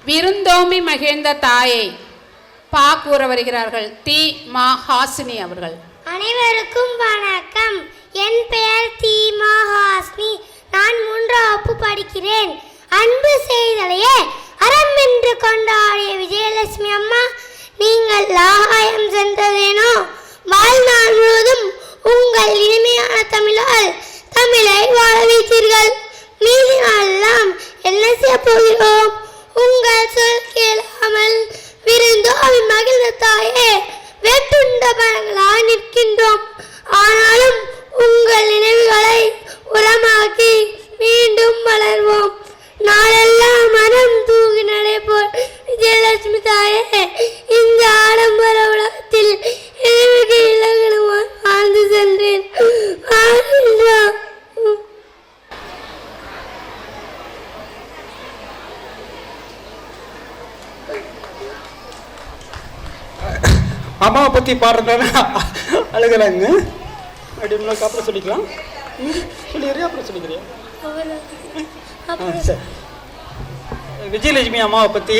விருந்தோம்பி மகிழ்ந்த தாயை பா கூற வருகிறார்கள் தி மா ஹாசினி அவர்கள். அனைவருக்கும் வணக்கம். என் பெயர் தி மா ஹாசினி. நான் 3ஆம் வகுப்பு படிக்கிறேன். அன்பு செய்தலையே அறம் என்று கொண்டாடிய விஜயலட்சுமி அம்மா, நீங்கள் ஆகாயம் சென்றதேனோ? வாழ்நாள் முழுவதும் உங்கள் இனிமையான தமிழால் தமிழை வாழ வைத்தீர்கள். மீதி நாளெல்லாம் என்ன செய்ய போகிறோம்? உங்கள் சொல் கேளாமல் விருந்தோம்பி மகிழ்ந்த தாயே, வெட்டுண்ட மரங்களாய் நிற்கின்றோம். ஆனாலும் உங்கள் நினைவுகளை உரமாக்கி மீண்டும் வளர்வோம். நாளெல்லாம் மனம் தூங்கி நடைபோல் விஜயலட்சுமி தாயே, இந்த ஆடம்பர உலகத்தில் எனக்கு இலக்கணமாக வாழ்ந்து சென்றேன். அம்மாவை பற்றி பாடுறதுனால அழுகலாங்க. அப்படின்னா அப்புறம் சொல்லிக்கலாம். சொல்லிடுறியா அப்புறம் சொல்லிக்கிறியா? சரி. விஜயலட்சுமி அம்மாவை பற்றி